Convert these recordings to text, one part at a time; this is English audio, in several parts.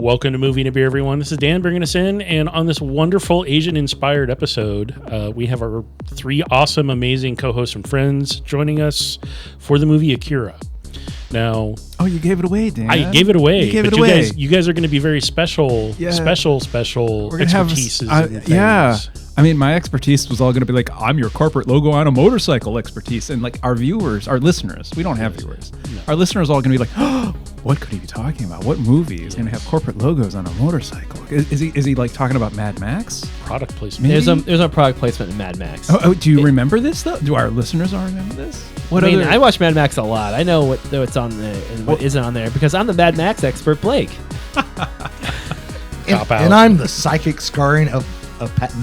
Welcome to Movie and a Beer, everyone. This is Dan bringing us in, and on this wonderful Asian-inspired episode, we have our three awesome, amazing co-hosts and friends joining us for the movie Akira. Now, you gave it away, Dan. I gave it away. You gave it away. You guys are going to be very special, special We're gonna expertises. Yeah. I mean, my expertise was all going to be like, I'm your corporate logo on a motorcycle expertise. And like our viewers, our listeners, we don't have viewers. No. Our listeners are all going to be like, oh, what could he be talking about? What movie is going to have corporate logos on a motorcycle? Is he like talking about Mad Max? Product placement. There's a product placement in Mad Max. Do you remember this though? Do our listeners all remember this? I watch Mad Max a lot. I know what's on there and what isn't on there because I'm the Mad Max expert, Blake. and I'm the psychic scarring of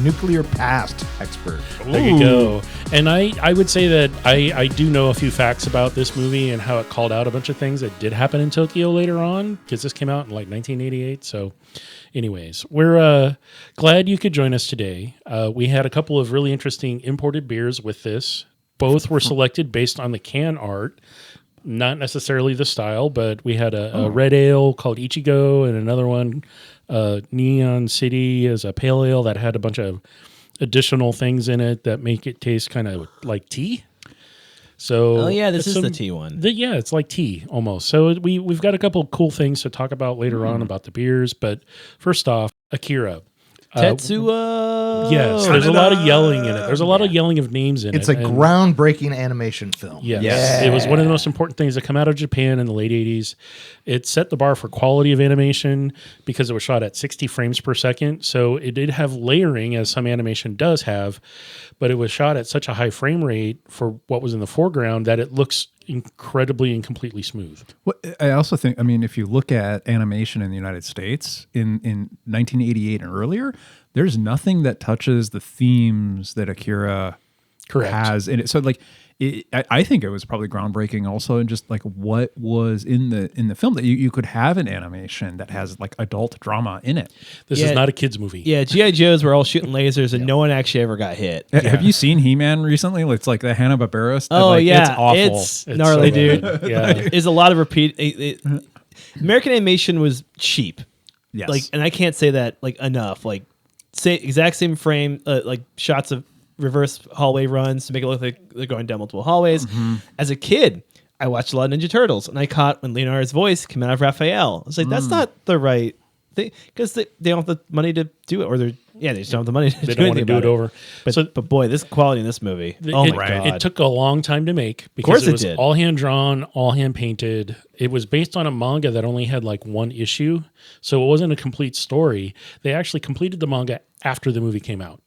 nuclear past expert. There you go. And I would say that I do know a few facts about this movie and how it called out a bunch of things that did happen in Tokyo later on, because this came out in like 1988. So anyways, we're glad you could join us today. We had a couple of really interesting imported beers with this. Both were selected based on the can art, not necessarily the style, but we had a red ale called Ichigo and another one, Neon City, is a pale ale that had a bunch of additional things in it that make it taste kind of like tea. So, this is the tea one. It's like tea almost. So we've got a couple of cool things to talk about later on about the beers. But first off, Akira. Tetsuo. Yes, there's a lot of yelling in it. There's a lot of yelling of names in it. It's a groundbreaking animation film. Yes. It was one of the most important things that come out of Japan in the late 80s. It set the bar for quality of animation because it was shot at 60 frames per second. So it did have layering, as some animation does have, but it was shot at such a high frame rate for what was in the foreground that it looks incredibly and completely smooth. Well, I also think, if you look at animation in the United States in 1988 and earlier, there's nothing that touches the themes that Akira has in it. So like, I think it was probably groundbreaking also in just like what was in the film that you could have an animation that has like adult drama in it. This is not a kid's movie. Yeah, G.I. Joes were all shooting lasers and no one actually ever got hit. Have you seen He-Man recently? It's like the Hanna-Barbera stuff. Oh, yeah. It's awful. It's gnarly, so dude. Yeah. There's a lot of repeat. American animation was cheap. Yes. And I can't say that enough. Exact same frame, shots of reverse hallway runs to make it look like they're going down multiple hallways. Mm-hmm. As a kid, I watched a lot of Ninja Turtles, and I caught when Leonardo's voice came out of Raphael. I was like, that's not the right thing, because they don't have the money to do it, or they just don't have the money to they don't want to do it over. But boy, this quality in this movie, my God. It took a long time to make because it was did. all hand drawn, all hand painted. It was based on a manga that only had like one issue, so it wasn't a complete story. They actually completed the manga after the movie came out.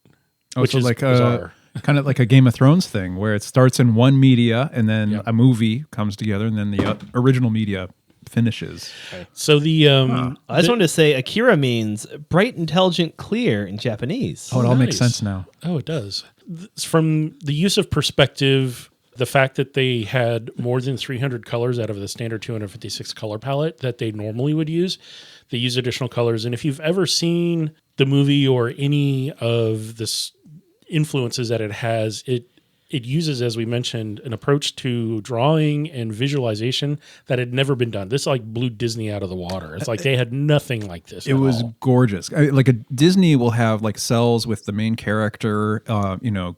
Which is like bizarre. Kind of like a Game of Thrones thing where it starts in one media and then a movie comes together and then the original media finishes. Okay. So I just wanted to say Akira means bright, intelligent, clear in Japanese. Oh, it all makes sense now. Oh, it does. From the use of perspective, the fact that they had more than 300 colors out of the standard 256 color palette that they normally would use, they use additional colors. And if you've ever seen the movie or any of this influences that it has, it uses, as we mentioned, an approach to drawing and visualization that had never been done. This like blew Disney out of the water. It's like they had nothing like this. It was gorgeous. Like a Disney will have like cells with the main character,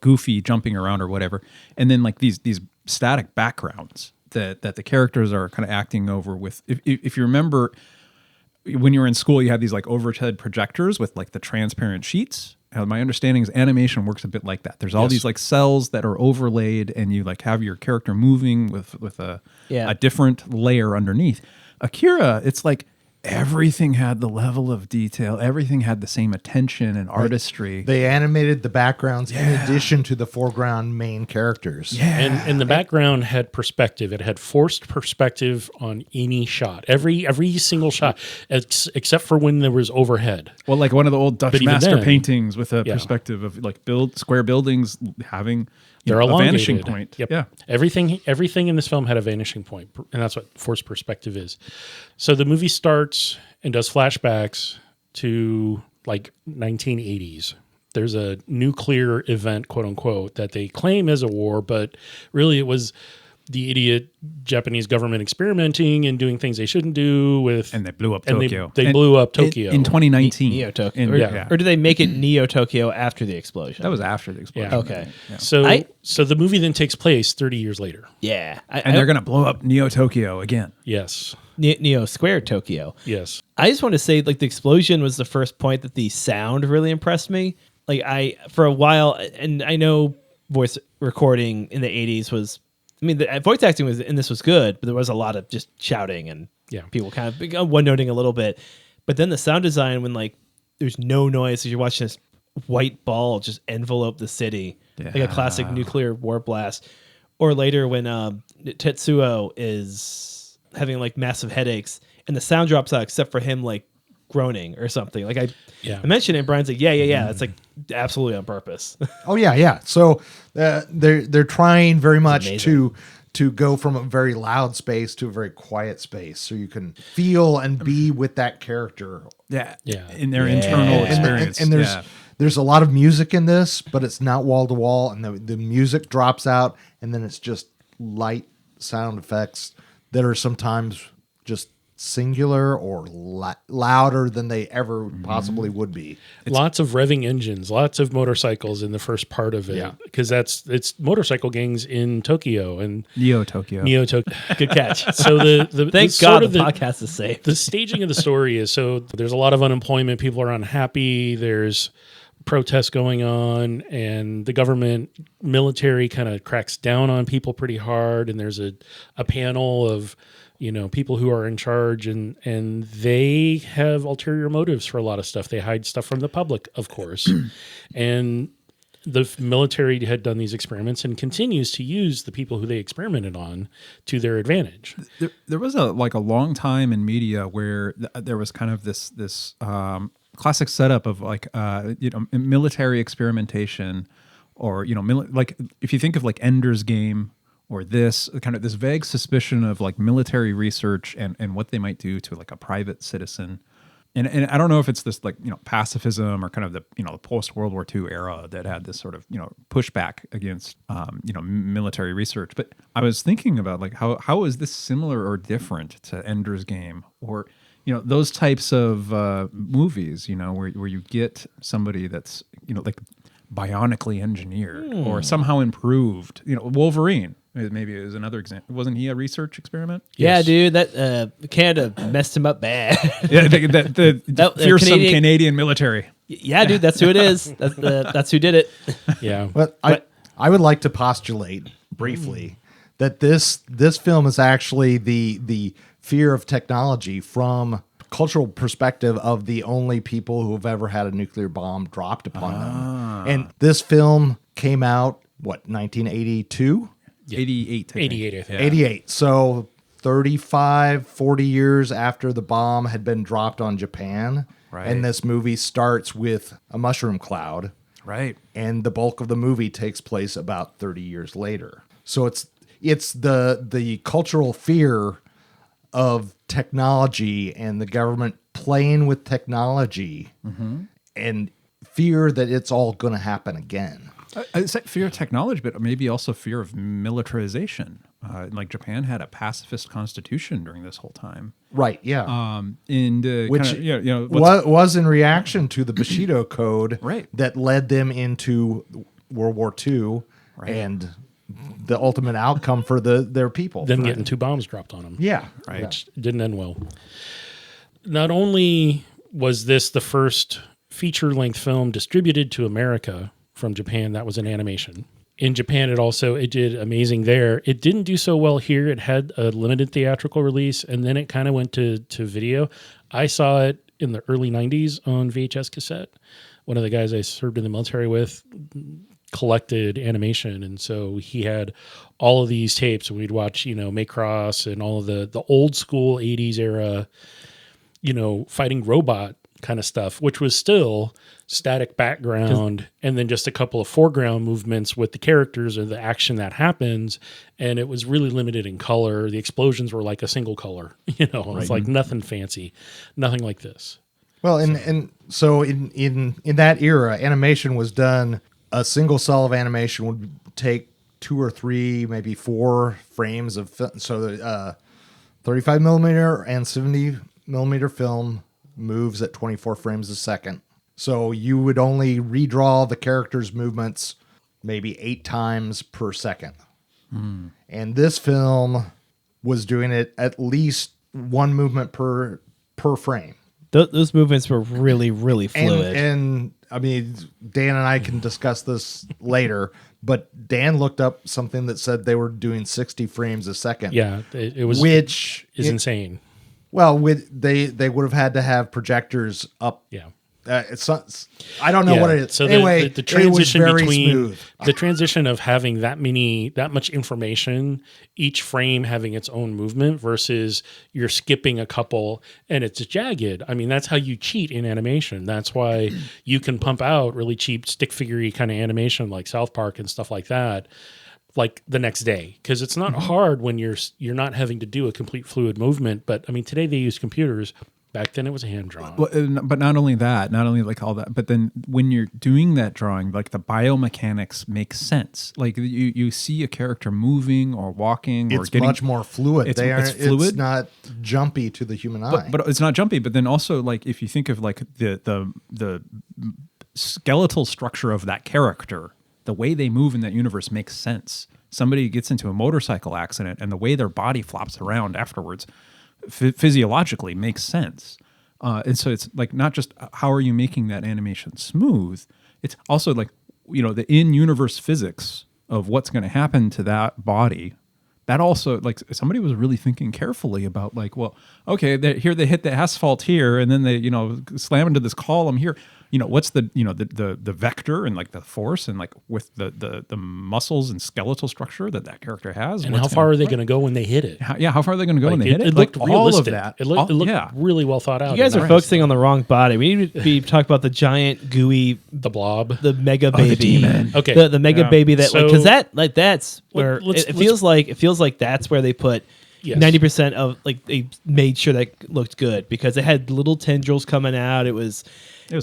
Goofy jumping around or whatever, and then like these static backgrounds that the characters are kind of acting over with. If you remember, when you were in school, you had these like overhead projectors with like the transparent sheets. My understanding is animation works a bit like that. There's all these like cells that are overlaid, and you like have your character moving with a different layer underneath. Akira, it's like everything had the level of detail. Everything had the same attention and artistry. They animated the backgrounds in addition to the foreground main characters. Yeah. And the background had perspective. It had forced perspective on any shot. Every single shot, except for when there was overhead. Well, like one of the old Dutch master paintings with a perspective of like square buildings having a vanishing point. Yep. Yeah. Everything in this film had a vanishing point, and that's what forced perspective is. So the movie starts and does flashbacks to like 1980s. There's a nuclear event, quote unquote, that they claim as a war, but really it was the idiot Japanese government experimenting and doing things they shouldn't do with, And they blew up and Tokyo. They blew up Tokyo in 2019. Neo Tokyo. In- Or, yeah. or do they make it Neo Tokyo after the explosion? That was after the explosion. Yeah. Okay. Yeah. So the movie then takes place 30 years later. Yeah. And they're going to blow up Neo Tokyo again. Yes. Neo Square Tokyo. Yes. I just want to say, like, the explosion was the first point that the sound really impressed me. Like, for a while, and I know voice recording in the 80s was, I mean, the voice acting in this was good, but there was a lot of just shouting and people kind of one-noting a little bit. But then the sound design, when, like, there's no noise, so you're watching this white ball just envelope the city, like a classic nuclear war blast. Or later when Tetsuo is having, like, massive headaches, and the sound drops out except for him, like, groaning or something. Like I mentioned it, and Brian's like, yeah. It's like absolutely on purpose. Oh yeah. So they're trying very much to go from a very loud space to a very quiet space, so you can feel and be with that character. Yeah. Yeah. In their internal experience. And there's a lot of music in this, but it's not wall to wall, and the music drops out, and then it's just light sound effects that are sometimes just singular or louder than they ever possibly would be. Lots of revving engines, lots of motorcycles in the first part of it, because it's motorcycle gangs in Tokyo and Neo Tokyo. Good catch. So the Thank God the podcast is safe. The staging of the story is, so there's a lot of unemployment. People are unhappy. There's protests going on, and the government military kind of cracks down on people pretty hard. And there's a panel of people who are in charge, and they have ulterior motives for a lot of stuff. They hide stuff from the public, of course. And the military had done these experiments and continues to use the people who they experimented on to their advantage. There was a like long time in media where there was kind of this classic setup of like military experimentation, or like if you think of like Ender's Game, or this kind of this vague suspicion of like military research and what they might do to like a private citizen. And I don't know if it's this like, pacifism or kind of the, the post World War II era that had this sort of, pushback against, military research. But I was thinking about like, how is this similar or different to Ender's Game, or, those types of movies, where you get somebody that's, like bionically engineered or somehow improved, Wolverine. Maybe it was another example. Wasn't he a research experiment? Yeah, Yes. dude, that Canada messed him up bad. Yeah, the fearsome Canadian military. Yeah, dude, that's who it is. That's who did it. Yeah. But I would like to postulate briefly that this film is actually the fear of technology from cultural perspective of the only people who have ever had a nuclear bomb dropped upon them. And this film came out, 1982? 88. I think. 88, I think. 88. So 35, 40 years after the bomb had been dropped on Japan. Right. And this movie starts with a mushroom cloud. Right. And the bulk of the movie takes place about 30 years later. So it's the cultural fear of technology and the government playing with technology and fear that it's all going to happen again. I'd say fear of technology, but maybe also fear of militarization. Like Japan had a pacifist constitution during this whole time. Right, yeah. Which was in reaction to the Bushido Code Right. that led them into World War II and the ultimate outcome for their people. Them getting 2 bombs dropped on them. Yeah. Right. Which didn't end well. Not only was this the first feature-length film distributed to America from Japan, that was an animation. In Japan, it did amazing there. It didn't do so well here. It had a limited theatrical release, and then it kind of went to video. I saw it in the early 90s on VHS cassette. One of the guys I served in the military with collected animation, and so he had all of these tapes, and we'd watch, Macross and all of the old school 80s era, fighting robot kind of stuff, which was still static background and then just a couple of foreground movements with the characters or the action that happens, and it was really limited in color. The explosions were like a single color, It's like nothing fancy, nothing like this. Well, so in that era, animation was done. A single cell of animation would take 2 or 3, maybe 4 frames of film. So the 35 millimeter and 70 millimeter film moves at 24 frames a second. So you would only redraw the character's movements maybe 8 times per second. And this film was doing it at least 1 movement per frame. Those movements were really, really fluid. And I mean, Dan and I can discuss this later, but Dan looked up something that said they were doing 60 frames a second. Yeah, it was, which is insane. Well, they would have had to have projectors up. Yeah. I don't know what it is. So anyway, the transition it was very between smooth. the transition of having that much information, each frame having its own movement versus you're skipping a couple and it's jagged. I mean, that's how you cheat in animation. That's why you can pump out really cheap stick figure-y kind of animation like South Park and stuff like that, like the next day, because it's not hard when you're not having to do a complete fluid movement. But I mean, today they use computers. Back then it was hand drawn. Well, but not only that, not only like all that, but then when you're doing that drawing, like the biomechanics make sense. Like you see a character moving or walking or It's getting much more fluid. It's It's fluid. not jumpy to the human eye. But it's not jumpy. But then also, like if you think of like the skeletal structure of that character, the way they move in that universe makes sense. Somebody gets into a motorcycle accident, and the way their body flops around afterwards physiologically makes sense. And so it's like not just how are you making that animation smooth, it's also like, the in-universe physics of what's going to happen to that body. That also, like, somebody was really thinking carefully about, like, well, okay, here they hit the asphalt here, and then they, slam into this column here. What's the vector and like the force and like with the muscles and skeletal structure that character has, and how far are they going to go when they hit it? How far are they going to go when they hit it? It looked like, realistic. All of that. It looked really well thought out. You guys are focusing on the wrong body. We need to be talking about the giant gooey, the blob, the mega baby. The demon. Okay, the mega baby that So- because that's where let's- it feels like that's where they put. Yes. 90% of they made sure that looked good because it had little tendrils coming out. It was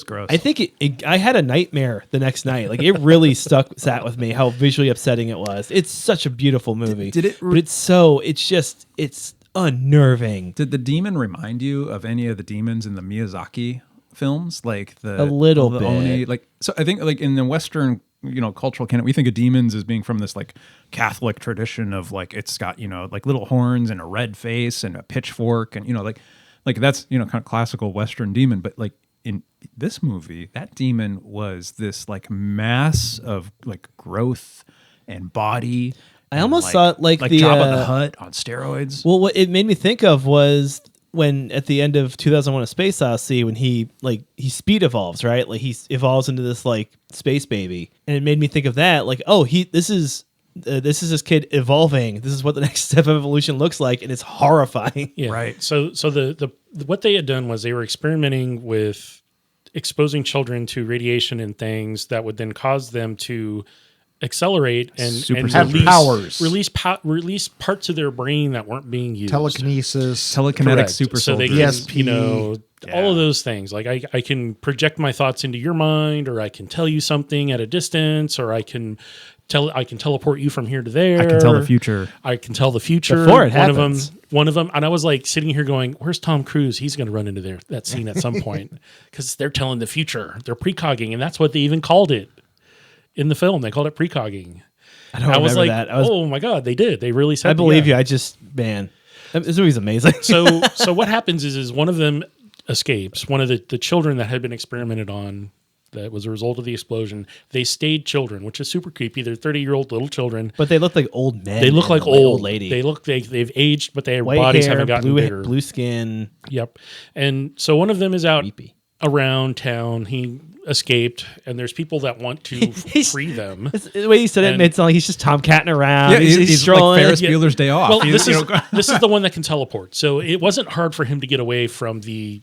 gross. I think I had a nightmare the next night. Like it really sat with me how visually upsetting it was. It's such a beautiful movie. Did it but it's unnerving. Did the demon remind you of any of the demons in the Miyazaki films? Like A little the bit. Oni, like, so I think like in the Western, cultural canon, we think of demons as being from this like Catholic tradition of like, it's got, like little horns and a red face and a pitchfork and, like that's, kind of classical Western demon. But like in this movie, that demon was this like mass of like growth and body. I almost saw it like the Jabba the Hutt on steroids. Well, what it made me think of was when at the end of 2001: A Space Odyssey, when he speed evolves, right? Like he evolves into this like space baby, and it made me think of that. Like, oh, this is this kid evolving. This is what the next step of evolution looks like, and it's horrifying. Yeah. Right. So the what they had done was they were experimenting with exposing children to radiation and things that would then cause them to accelerate and have powers. release parts of their brain that weren't being used. Telekinesis. Telekinetic Correct. super So they soldiers. can, ESP. all of those things. Like I can project my thoughts into your mind, or I can tell you something at a distance, or I can teleport you from here to there. I can tell the future. I can tell the future. Before it happens. One of them, and I was like sitting here going, "Where's Tom Cruise? He's going to run into that scene at some point because they're telling the future. They're precogging, and that's what they even called it in the film. They called it precogging. I was remember like, that. oh my god, they did. They really said. I believe yeah. you. This movie's amazing. So what happens is one of them escapes. One of the children that had been experimented on, that was a result of the explosion. They stayed children, which is super creepy. They're 30-year-old little children. But they look like old men. They look like and old lady. They look they've aged, but their White bodies hair, haven't gotten bigger. blue skin. Yep. And so one of them is out Creepy. around town. He escaped, and there's people that want to free them. The way you said it, And- it sounds like he's just tomcatting around. Yeah, he's he's strolling. like Ferris Yeah. Bueller's Day Off. Well, He's, this is the one that can teleport. So it wasn't hard for him to get away from the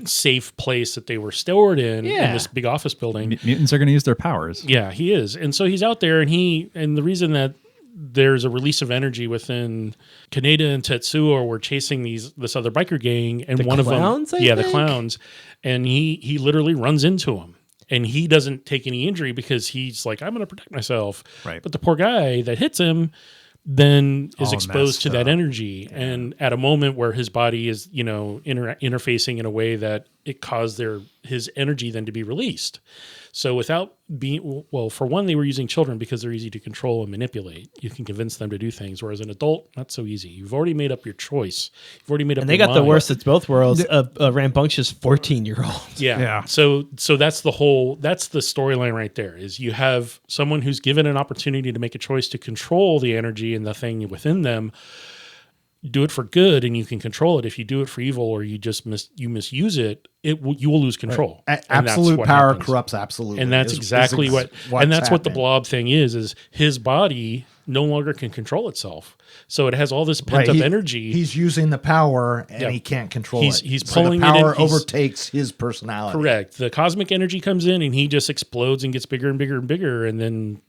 safe place that they were stored in Yeah. this big office building. mutants are going to use their powers. Yeah, he is. And so he's out there, and the reason that there's a release of energy within Kaneda and Tetsuo were chasing this other biker gang, and The one clowns, of I them, the think? clowns, and he literally runs into them. and he doesn't take any injury because he's like, I'm going to protect myself. Right. But the poor guy that hits him then is All exposed to messed that up. energy. And at a moment where his body is, interfacing in a way that it caused his energy then to be released. So without being, well, for one, they were using children because they're easy to control and manipulate. You can convince them to do things, whereas an adult, not so easy. You've already made up your choice. You've already made up. And they your got the mind. worst of both worlds. A rambunctious 14-year-old. Yeah. Yeah. So that's the storyline right there is you have someone who's given an opportunity to make a choice to control the energy and the thing within them. Do it for good and you can control it. If you do it for evil or you just misuse it, you will lose control. Right. And that's Absolute what power happens. corrupts absolutely. And that's exactly what what's what the happening. blob thing is his body no longer can control itself. So it has all this pent up energy. He's using the power and Yeah. he can't control He's- it. he's So pulling it the in, power he's- overtakes his personality. Correct. The cosmic energy comes in and he just explodes and gets bigger and bigger and bigger. And then,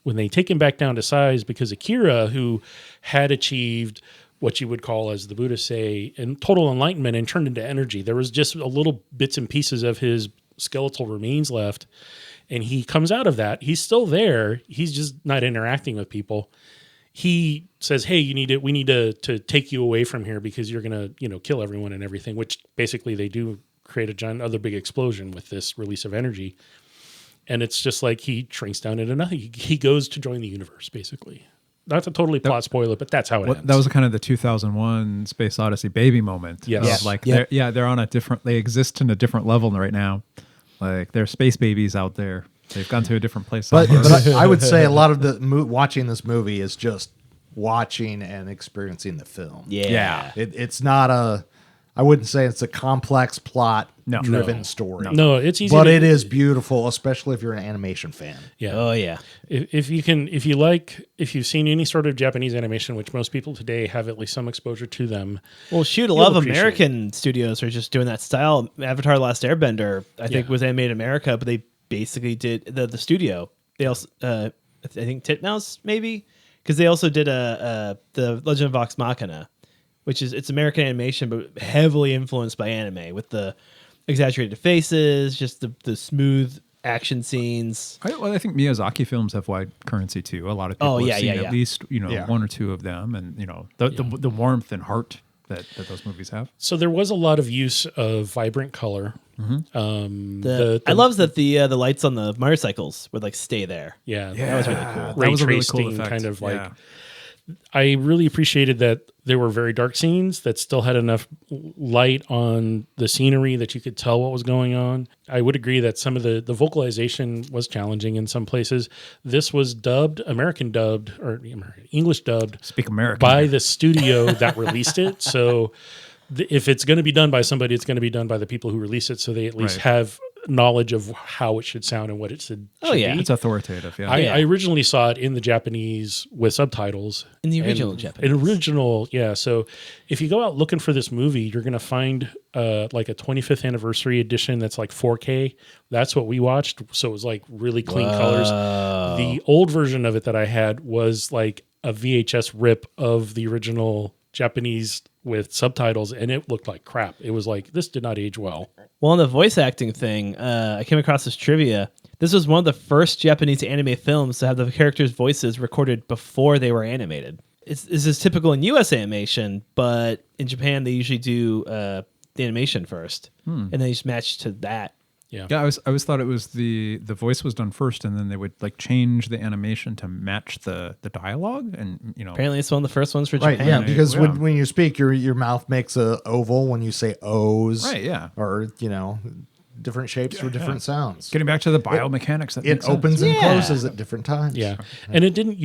when they take him back down to size, because Akira, who had achieved what you would call, as the Buddhists say, in total enlightenment and turned into energy, there was just a little bits and pieces of his skeletal remains left. And he comes out of that. He's still there. He's just not interacting with people. He says, hey, we need to take you away from here because you're going to, kill everyone and everything, which basically they do create a giant other big explosion with this release of energy. And it's just like he shrinks down into nothing. He goes to join the universe, basically. Not to totally plot spoil it, but that's how it ends. That was kind of the 2001 Space Odyssey baby moment. Yes. Of like, Yep. they're on they exist in a different level right now. Like, they're space babies out there. They've gone to a different place. But, almost. but I would say a lot of the watching this movie is just watching and experiencing the film. Yeah. It's not I wouldn't say it's a complex plot No. driven No. story. No, it's easy. But to, it is beautiful, especially if you're an animation fan. Yeah. Oh, yeah. If you've seen any sort of Japanese animation, which most people today have at least some exposure to them. Well, shoot, a You'll lot of appreciate American studios are just doing that style. Avatar: Last Airbender, I think, was animated in America, but they basically did the studio. They also, I think, Titmouse maybe, because they also did the Legend of Vox Machina, which is it's American animation but heavily influenced by anime with the exaggerated faces, just the smooth action scenes. I think Miyazaki films have wide currency too. A lot of people have seen at least one or two of them, and the warmth and heart that those movies have. So there was a lot of use of vibrant color. I love that the lights on the motorcycles would like stay there. Yeah, That was really cool. Ray That was a really tracing cool effect. kind of like. Yeah. I really appreciated that there were very dark scenes that still had enough light on the scenery that you could tell what was going on. I would agree that some of the vocalization was challenging in some places. This was American dubbed, or English dubbed Speak American. by the studio that released it. So if it's going to be done by somebody, it's going to be done by the people who release it, so they at least Right. have knowledge of how it should sound and what it should yeah. be. It's authoritative. Yeah. I originally saw it in the Japanese with subtitles. In the original Japanese. In original, yeah. So if you go out looking for this movie, you're going to find like a 25th anniversary edition that's like 4K. That's what we watched. So it was like really clean colors. The old version of it that I had was like a VHS rip of the original Japanese with subtitles, and it looked like crap. It was like, this did not age well. Well, on the voice acting thing, I came across this trivia. This was one of the first Japanese anime films to have the characters' voices recorded before they were animated. This is typical in U.S. animation, but in Japan they usually do the animation first, and then you just match to that. Yeah. Yeah, I always thought it was the voice was done first, and then they would like change the animation to match the dialogue, and Apparently, it's one of the first ones for Right, Japan. yeah, because Yeah. when you speak, your mouth makes a oval when you say O's. Right, yeah. Or, different shapes for different sounds. Getting back to the biomechanics, that It makes sense. opens and Yeah. closes at different times. Yeah. And it didn't,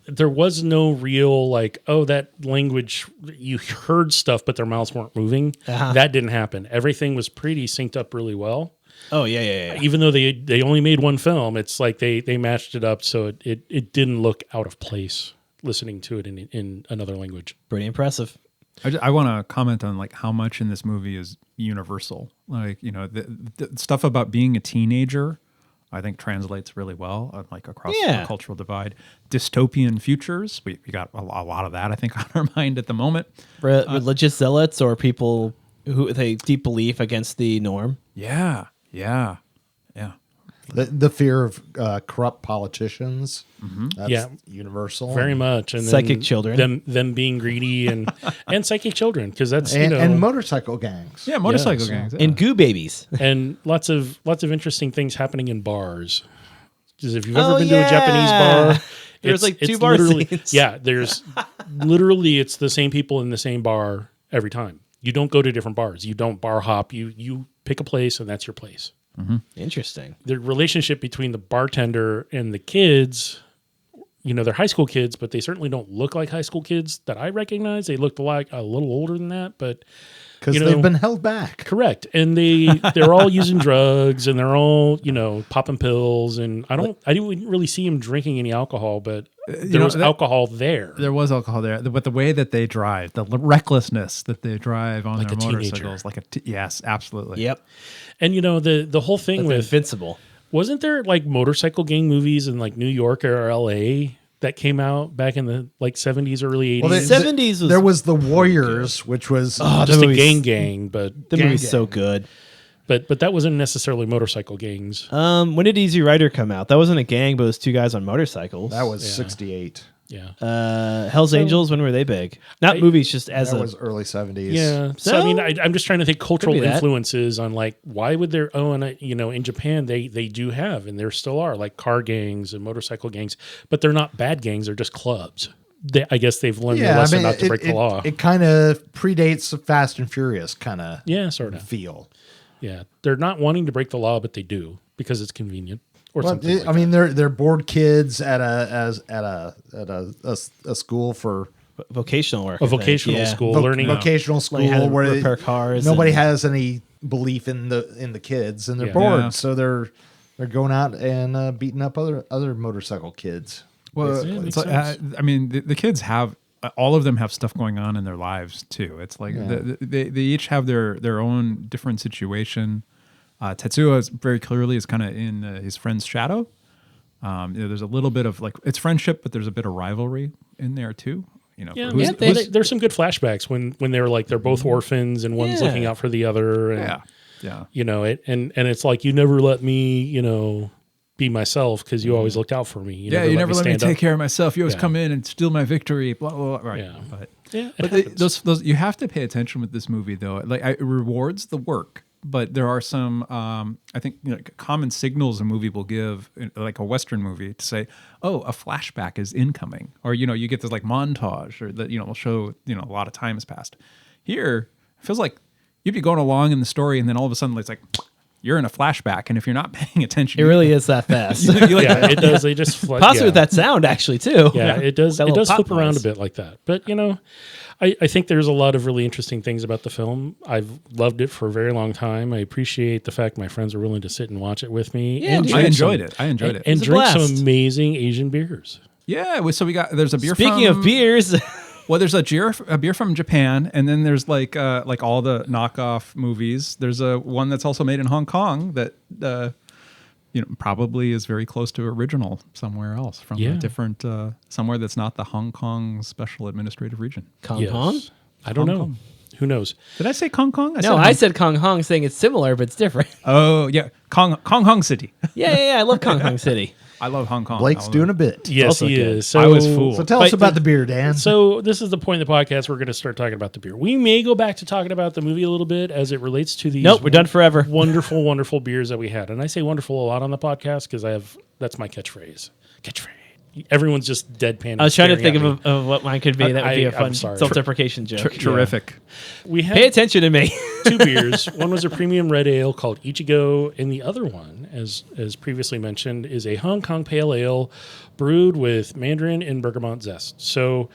there was no real like, oh, that language, you heard stuff, but their mouths weren't moving. That didn't happen. Everything was pretty synced up really well. Oh yeah. Even though they only made one film, it's like they matched it up so it didn't look out of place listening to it in another language. Pretty impressive. I want to comment on like how much in this movie is universal. Like the stuff about being a teenager, I think translates really well, like across the cultural divide. Dystopian futures, we got a lot of that I think on our mind at the moment. Religious zealots or people who with a deep belief against the norm. Yeah. The fear of corrupt politicians. That's Yeah. universal. Very much. And Psychic then children. them being greedy and psychic children, because that's And motorcycle gangs. Yeah, motorcycle Yes. gangs. Yeah. And goo babies. and lots of interesting things happening in bars. Because if you've Oh, ever been to a Japanese bar, There's it's- like two it's bar literally- scenes. Yeah, there's literally it's the same people in the same bar every time. You don't go to different bars. You don't bar hop. You pick a place and that's your place. Interesting. The relationship between the bartender and the kids, they're high school kids, but they certainly don't look like high school kids that I recognize. They look like a little older than that, but Because they've been held back. correct. And they're all using drugs and they're all, popping pills. And I didn't really see them drinking any alcohol, but there was alcohol there. There was alcohol there, but the way that they drive, the recklessness that they drive on Like their a teenager. motorcycles, yes, absolutely. Yep. And the whole thing With with Invincible. wasn't there like motorcycle gang movies in like New York or LA that came out back in the like 70s, early 80s? Well, 70s was there was the Warriors, which was just the a movie's- gang, but The movie's so good. that wasn't necessarily motorcycle gangs. When did Easy Rider come out? That wasn't a gang, but it was two guys on motorcycles. that was 68. Yeah. Hell's Angels. When were they big? Not movies, just as That a. was early 70s. Yeah. So I mean, I'm just trying to think cultural Could be that. influences on like why would there? Oh, and in Japan they do have, and there still are like car gangs and motorcycle gangs, but they're not bad gangs. They're just clubs. I guess they've learned their lesson not to break the law. It kind of predates Fast and Furious kind of Yeah, sort of. feel. Yeah, they're not wanting to break the law, but they do because it's convenient or Well, something. I mean, they're bored kids at a school for vocational work. a I think. vocational Yeah. school learning. vocational Learning how school to where repair cars nobody and- has any belief in the kids and they're Yeah. bored, Yeah. so they're going out and beating up other motorcycle kids. Well, Yeah, makes it's like, sense. I mean, the kids have all of them have stuff going on in their lives too. It's like they each have their own different situation. Tetsuo is very clearly is kind of in his friend's shadow. There's a little bit of like it's friendship, but there's a bit of rivalry in there too. Yeah, who's- there's some good flashbacks when they're like they're both orphans and one's Yeah. looking out for the other. And, yeah. And it's like you never let me, be myself because you always looked out for me. You You never let me stand take up. care of myself. You always Yeah. come in and steal my victory. Blah blah blah. Right. Yeah. But Yeah, but those you have to pay attention with this movie though. Like it rewards the work, but there are some I think common signals a movie will give, like a Western movie, to say, oh, a flashback is incoming, or you get this like montage, or that will show a lot of time has passed. Here, it feels like you'd be going along in the story, and then all of a sudden it's like you're in a flashback, and if you're not paying attention, It really is that fast. yeah, it does. They just Possibly with that sound, actually, too. Yeah, it does. That It little does pop flip around noise. a bit like that. But I think there's a lot of really interesting things about the film. I've loved it for a very long time. I appreciate the fact my friends are willing to sit and watch it with me. Yeah, and dude. I drink enjoyed some- it. I enjoyed it. And was a drink some blast. amazing Asian beers. Yeah, so there's a beer. Speaking from, of beers, well, there's a beer from Japan, and then there's like all the knockoff movies. There's a one that's also made in Hong Kong that probably is very close to original somewhere else from Yeah. a different somewhere that's not the Hong Kong Special Administrative Region. Kong Yes. Hong? I don't Hong know. Kong. Who knows? Did I say Hong Kong? No, I said Kong Hong, saying it's similar, but it's different. Oh yeah, Kong Hong City. Yeah. I love Kong Hong City. I love Hong Kong. Blake's doing a bit. Yes, also he good. is. So I was fooled. So tell us But about the beer, Dan. So this is the point of the podcast. We're going to start talking about the beer. We may go back to talking about the movie a little bit as it relates to these. Nope, we're done forever. Wonderful, wonderful beers that we had, and I say wonderful a lot on the podcast because that's my catchphrase. Catchphrase. Everyone's just deadpan. I was trying to staring think at me. of what mine could be. That would be a I'm fun sorry. self-deprecation joke. Terrific. We had Pay attention to me. two beers. One was a premium red ale called Ichigo, and the other one, as previously mentioned, is a Hong Kong pale ale brewed with mandarin and bergamot zest. So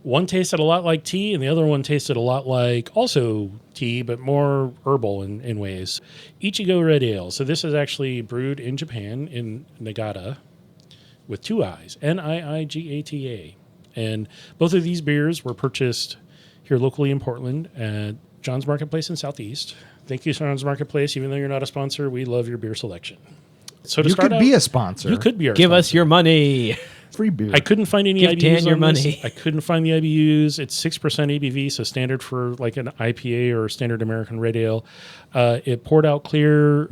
one tasted a lot like tea, and the other one tasted a lot like also tea, but more herbal in ways. Ichigo red ale. So this is actually brewed in Japan, in Nagata, with two I's, Niigata. And both of these beers were purchased here locally in Portland at John's Marketplace in Southeast. Thank you, John's Marketplace. Even though you're not a sponsor, we love your beer selection. So to you start could out, be a sponsor. you could be our Give us sponsor. your money. free beer. I couldn't find any Give IBUs Dan your on this. money. I couldn't find the IBUs. It's 6% ABV, so standard for like an IPA or standard American red ale. It poured out clear,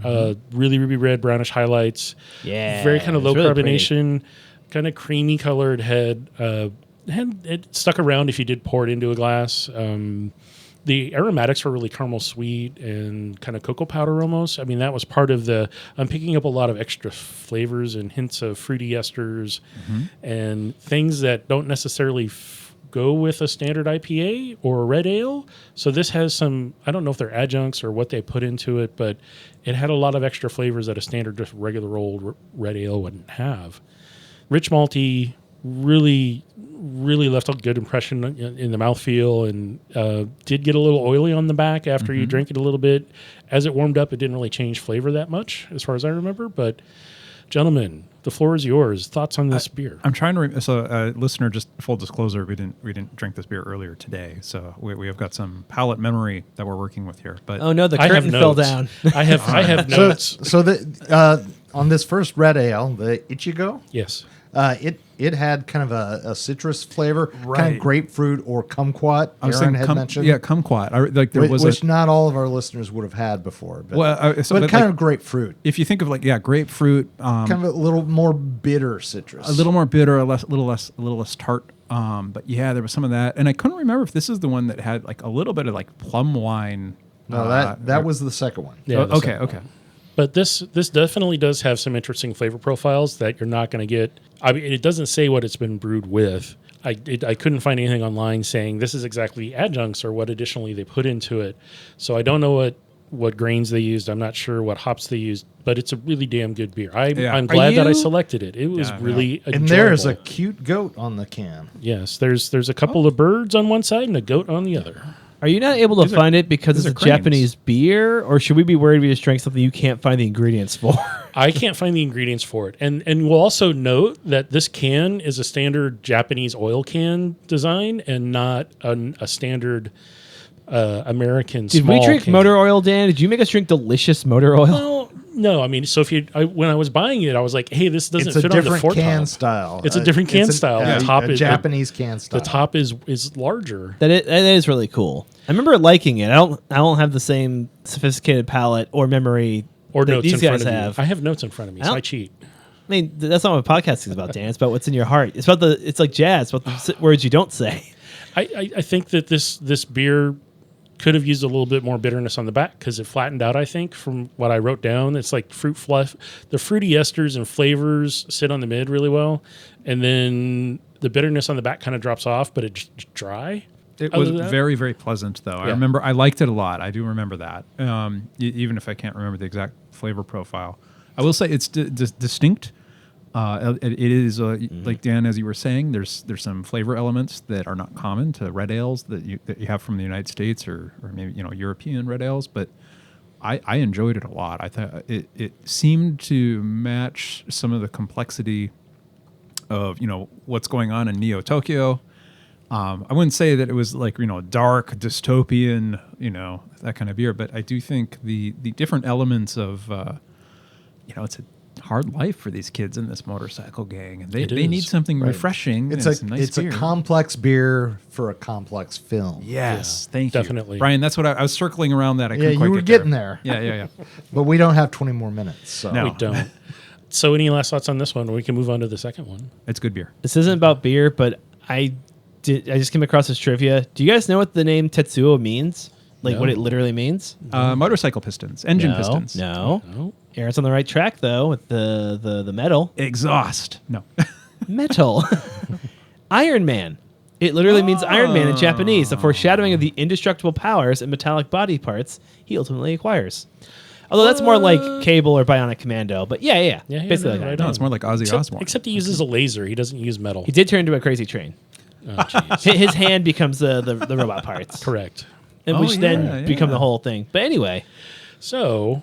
really ruby red, brownish highlights. Yeah, very kind of low it's really pretty. carbonation, kind of creamy colored head. It stuck around if you did pour it into a glass. The aromatics were really caramel sweet and kind of cocoa powder almost. I mean, that was part of I'm picking up a lot of extra flavors and hints of fruity esters and things that don't necessarily go with a standard IPA or a red ale. So this has some, I don't know if they're adjuncts or what they put into it, but it had a lot of extra flavors that a standard, just regular old red ale wouldn't have. Rich malty, really left a good impression in the mouthfeel, and did get a little oily on the back after you drink it a little bit. As it warmed up, it didn't really change flavor that much, as far as I remember. But, gentlemen, the floor is yours. Thoughts on this beer? I'm trying to. So, listener, just full disclosure, we didn't drink this beer earlier today, so we have got some palate memory that we're working with here. But Oh no, the I have curtain fell notes. down. I have notes. So the on this first red ale, the Ichigo, Yes. it had kind of a citrus flavor, kind Right. of grapefruit or kumquat. I was Aaron saying, had mentioned, kumquat. There was which not all of our listeners would have had before, but, but kind like, of grapefruit, if you think of grapefruit, kind of a little more bitter citrus, a little more bitter, a little less tart. But yeah, there was some of that, and I couldn't remember if this is the one that had like a little bit of like plum wine. No, that was the second one. Yeah, the okay, second okay. But this definitely does have some interesting flavor profiles that you're not going to get. I mean, it doesn't say what it's been brewed with. I couldn't find anything online saying this is exactly adjuncts or what additionally they put into it. So I don't know what grains they used. I'm not sure what hops they used, but it's a really damn good beer. I'm glad that I selected it. It was really enjoyable. And there's a cute goat on the can. Yes, there's a couple of birds on one side and a goat on the other. Are you not able to find it because these it's a are cranes. Japanese beer, or should we be worried we just drank something you can't find the ingredients for? I can't find the ingredients for it. And we'll also note that this can is a standard Japanese oil can design and not a standard American Did small we drink can. motor oil, Dan? Did you make us drink delicious motor oil? Well, no. I mean, so when I was buying it, I was like, hey, this doesn't It's a fit on the different Fort can top. style. It's a different can style. The top a is Japanese can style. The top is larger. That is really cool. I remember liking it. I don't have the same sophisticated palate or memory Or that notes these in front guys of have. you. I have notes in front of me, so I I cheat. I mean, that's not what podcasting is about, Dan. It's about what's in your heart. It's like jazz. It's about the words you don't say. I think that this beer could have used a little bit more bitterness on the back because it flattened out, I think, from what I wrote down. It's like fruit fluff. The fruity esters and flavors sit on the mid really well. And then the bitterness on the back kind of drops off, but it's dry. It Other was than that- very, very pleasant, though. I Yeah. remember I liked it a lot. I do remember that, even if I can't remember the exact flavor profile. I will say it's distinct. It is like Dan, as you were saying. There's some flavor elements that are not common to red ales that you have from the United States or maybe European red ales. But I enjoyed it a lot. I thought it seemed to match some of the complexity of what's going on in Neo Tokyo. I wouldn't say that it was like dark dystopian that kind of beer, but I do think the different elements of it's a hard life for these kids in this motorcycle gang, and they is. need something refreshing. It's and a some nice it's a beer. complex beer for a complex film. Yes, Yeah, thank you, definitely. Brian. That's what I was circling around. That I Yeah, couldn't quite you were get getting there. Yeah. But we don't have 20 more minutes. So No. We don't. So any last thoughts on this one? We can move on to the second one. It's good beer. This isn't about beer, but I just came across this trivia. Do you guys know what the name Tetsuo means? Like No. what it literally means? Motorcycle pistons, engine pistons, No. No. Aaron's on the right track though with the metal. exhaust. No, Metal. Iron Man. It literally means Iron Man in Japanese, a foreshadowing of the indestructible powers and metallic body parts he ultimately acquires. Although that's more like Cable or Bionic Commando, but yeah, Yeah, basically no, like right that. no, it's more like Ozzy Osbourne. Except he uses a laser. He doesn't use metal. He did turn into a crazy train. Oh, jeez. His hand becomes the robot parts. Correct. And Oh, which then yeah, become yeah. the whole thing. But anyway, So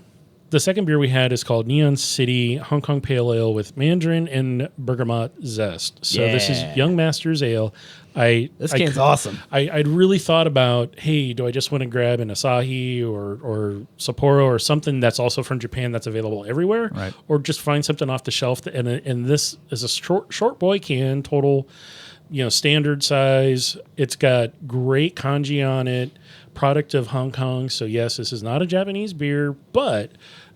the second beer we had is called Neon City Hong Kong Pale Ale with mandarin and bergamot zest. So this is Yeah. Young Master's Ale. This can's awesome. I'd really thought about, hey, do I just want to grab an Asahi or Sapporo or something that's also from Japan that's available everywhere, Right. or just find something off the shelf? And this is a short boy can, total, standard size. It's got great kanji on it. Product of Hong Kong. So yes, this is not a Japanese beer, but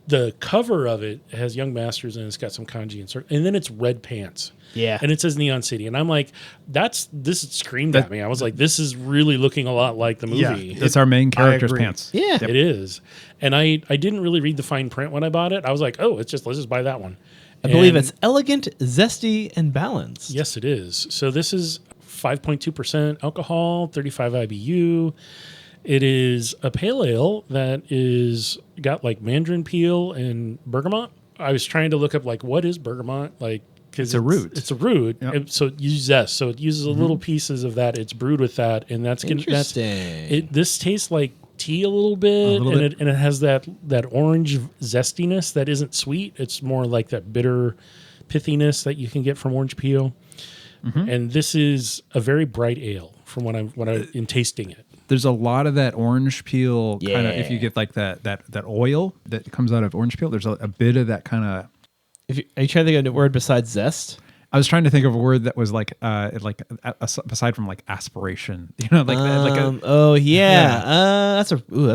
the cover of it has Young Masters and it's got some kanji insert, and then it's red pants. Yeah. And it says Neon City. And I'm like, this screamed at me. I was like, this is really looking a lot like the movie. It's our main character's agree. pants. Yeah. It is. And I didn't really read the fine print when I bought it. I was like, let's just buy that one. I believe it's elegant, zesty, and balanced. Yes, it is. So this is 5.2% alcohol, 35 IBU. It is a pale ale that is got like mandarin peel and bergamot. I was trying to look up like what is bergamot, like because It's a root. It's a root. Yep. And so it uses zest. So it uses a little pieces of that. It's brewed with that, and that's Interesting. This tastes like tea a little bit, and it has that orange zestiness that isn't sweet. It's more like that bitter pithiness that you can get from orange peel. And this is a very bright ale from when I'm in tasting it. There's a lot of that orange peel kind of. If you Yeah. get like that oil that comes out of orange peel, there's a bit of that kind of. Are you trying to think of a word besides zest? I was trying to think of a word that was aside from like aspiration, Oh yeah. That's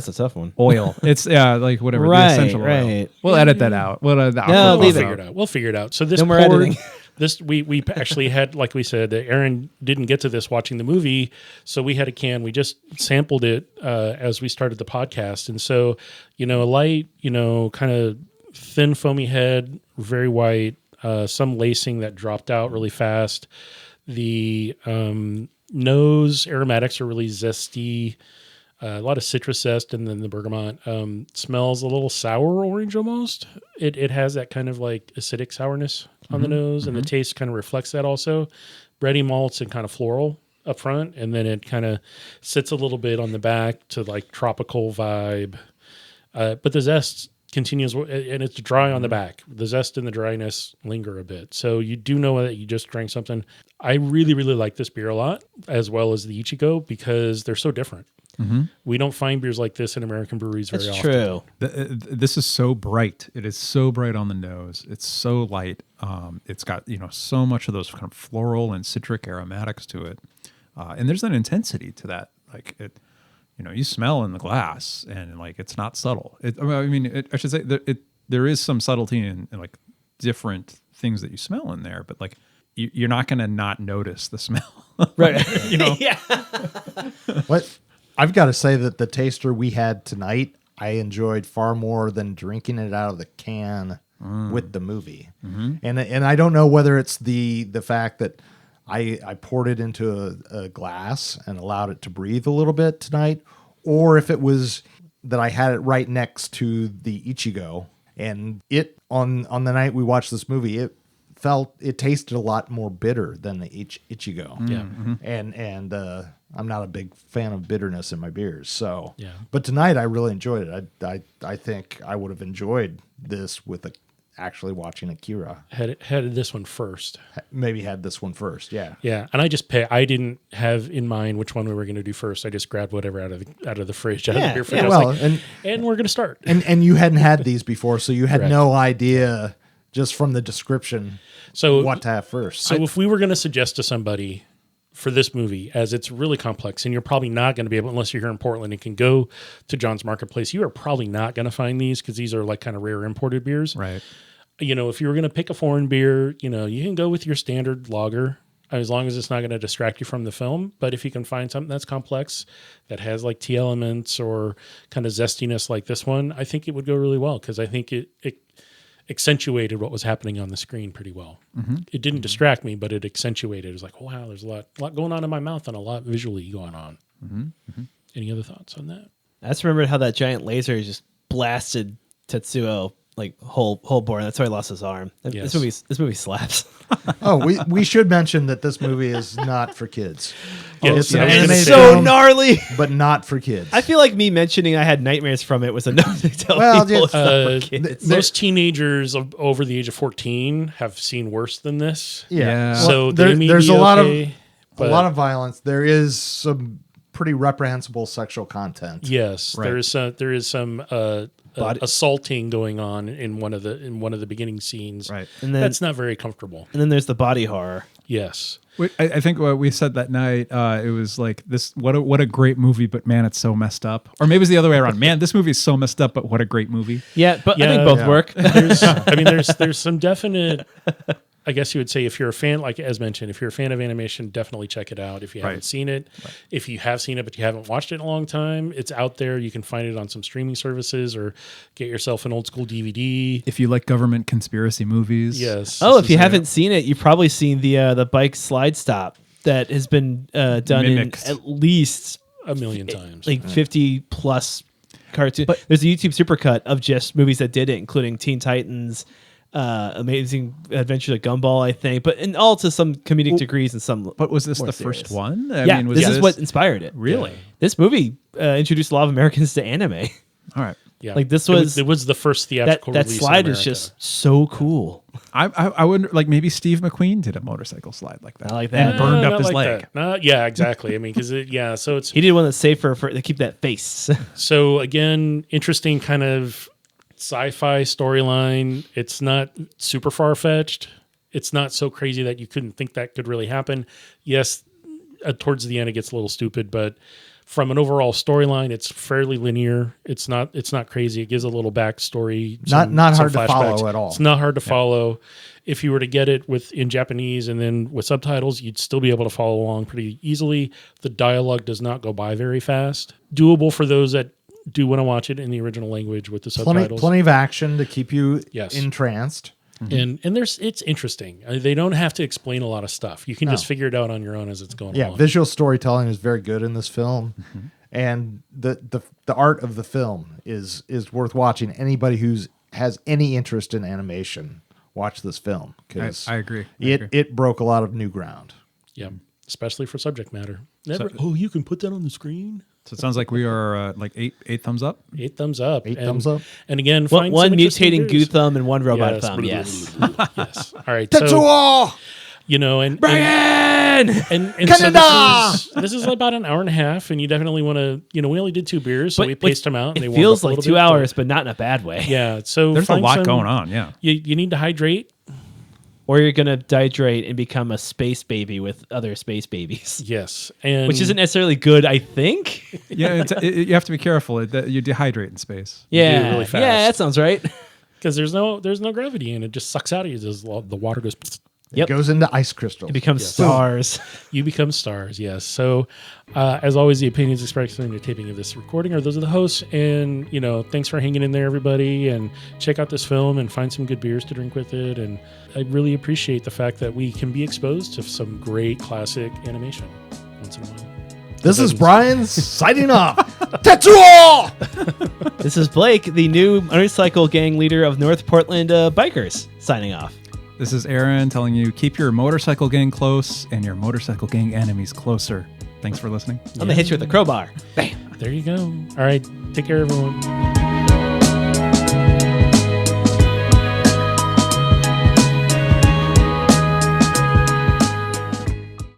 a tough one. oil. It's like whatever Right, the essential oil. right. We'll edit that out. We'll edit that No, out. leave it. We'll figure it out. So this No more pour, editing. this we actually had, like we said, Aaron didn't get to this watching the movie, so we had a can. We just sampled it as we started the podcast, and so a light, kind of thin foamy head, very white, some lacing that dropped out really fast. The nose aromatics are really zesty. A lot of citrus zest, and then the bergamot smells a little sour orange almost. It has that kind of like acidic sourness on the nose, and the taste kind of reflects that also. Bready malts and kind of floral up front, and then it kind of sits a little bit on the back to like tropical vibe. But the zest continues, and it's dry on the back. The zest and the dryness linger a bit. So you do know that you just drank something. I really, really like this beer a lot, as well as the Ichigo, because they're so different. We don't find beers like this in American breweries very That's often. true. This is so bright. It is so bright on the nose. It's so light. It's got so much of those kind of floral and citric aromatics to it, and there's an intensity to that. Like it, you smell in the glass, and like it's not subtle. I should say there is some subtlety in like different things that you smell in there, but like you're not going to not notice the smell, Right. Yeah. What I've got to say that the taster we had tonight, I enjoyed far more than drinking it out of the can with the movie. And I don't know whether it's the fact that I poured it into a glass and allowed it to breathe a little bit tonight, or if it was that I had it right next to the Ichigo, and it on the night we watched this movie, it tasted a lot more bitter than the Ichigo. Yeah. And I'm not a big fan of bitterness in my beers. So, Yeah. But tonight I really enjoyed it. I think I would have enjoyed this with actually watching Akira. Had this one first. Maybe had this one first. Yeah. Yeah, and I just I didn't have in mind which one we were going to do first. I just grabbed whatever out of the fridge, out of the beer fridge. yeah. I was Well, like, and we're going to start. And you hadn't had these before, so you had Correct. no idea just from the description So what to have first. So if we were going to suggest to somebody for this movie, as it's really complex, and you're probably not going to be able, unless you're here in Portland and can go to John's Marketplace, you are probably not going to find these because these are like kind of rare imported beers. Right. If you were going to pick a foreign beer, you can go with your standard lager as long as it's not going to distract you from the film. But if you can find something that's complex, that has like tea elements or kind of zestiness like this one, I think it would go really well because I think it accentuated what was happening on the screen pretty well. It didn't distract me, but it accentuated. It was like, oh, wow, there's a lot going on in my mouth and a lot visually going on. Any other thoughts on that? I just remembered how that giant laser just blasted Tetsuo like whole bore, and that's why he lost his arm. Yes. This movie slaps. Oh, we should mention that this movie is not for kids. Yes, It's an yeah. animated It's so film, gnarly. but not for kids. I feel like me mentioning I had nightmares from it was enough to tell Well, people it's- it's not for kids. Most teenagers over the age of 14 have seen worse than this. Yeah. So There- they may there's be a lot okay, of but a lot of violence. There is some pretty reprehensible sexual content. yes, Right. there is some assaulting going on in one of the beginning scenes. Right. And then That's not very comfortable. and then there's the body horror. Yes. I think what we said that night, it was like this. What a great movie, but man, it's so messed up. Or maybe it's the other way around. Man, this movie is so messed up, but what a great movie. Yeah, but I Yeah, think both yeah. work. There's some definite. I guess you would say if you're a fan, like as mentioned, if you're a fan of animation, definitely check it out. If you haven't Right. seen it, if you have seen it but you haven't watched it in a long time, it's out there. You can find it on some streaming services or get yourself an old school DVD. If you like government conspiracy movies, Yes. Oh, if you haven't seen it, you've probably seen the bike slide stop that has been done Mimicked. in at least a million times. like 50 plus cartoon. There's a YouTube supercut of just movies that did it, including Teen Titans, Amazing Adventures of Gumball, I think, but and all to some comedic degrees and some. But was this more the serious. first one? Was this is what inspired it. Really? This movie introduced a lot of Americans to anime. All right. Yeah. Like, this it was the first That theatrical that release slide in is America. just so cool. I wonder, like maybe Steve McQueen did a motorcycle slide like that. I like And that. burned up Not his like leg. that. Yeah, exactly. I mean, because so it's He did one that's safer to keep that face. so again, interesting kind of sci-fi storyline. It's not super far-fetched. It's not so crazy that you couldn't think that could really happen. Yes, towards the end it gets a little stupid, but from an overall storyline, it's fairly linear. It's not crazy. It gives a little backstory. Not some hard to follow flashbacks. at all. It's not hard to follow. If you were to get it in Japanese and then with subtitles, you'd still be able to follow along pretty easily. The dialogue does not go by very fast. Doable for those that do want to watch it in the original language with the subtitles. Plenty of action to keep you Yes. entranced. And it's interesting. They don't have to explain a lot of stuff. You can just figure it out on your own as it's going Yeah, along. visual storytelling is very good in this film, and the art of the film is worth watching. Anybody has any interest in animation, watch this film because I agree. It broke a lot of new ground. Yeah, especially for subject matter. You can put that on the screen. So it sounds like we are like eight thumbs up. 8 thumbs up. Eight thumbs up. And again, one find some interesting mutating goo news. thumb and one robot Yes. thumb. Yes. Yes. All right. So, Tetsuo! and Brian! so this is about an hour and a half, and you definitely want to. We only did 2 beers, so we paced them out. And It they warmed feels up a like little 2 bit, hours, but not in a bad way. Yeah. So There's a find lot some- going on. Yeah. You need to hydrate. Or you're going to dehydrate and become a space baby with other space babies. Yes, and Which isn't necessarily good, I think. Yeah. You have to be careful. You dehydrate in space. Yeah. really fast. Yeah, that sounds right. because there's no gravity and it just sucks out of you. The water goes. Yep. It goes into ice crystals. It becomes stars. You become stars, yes. So, as always, the opinions expressed during the taping of this recording are those of the hosts. And, thanks for hanging in there, everybody. And check out this film and find some good beers to drink with it. And I really appreciate the fact that we can be exposed to some great classic animation once in a while. This is Brian signing off. Tetsuo! This is Blake, the new motorcycle gang leader of North Portland Bikers, signing off. This is Aaron telling you keep your motorcycle gang close and your motorcycle gang enemies closer. Thanks for listening. I'm going to hit you with a crowbar. Bam. There you go. All right. Take care, everyone.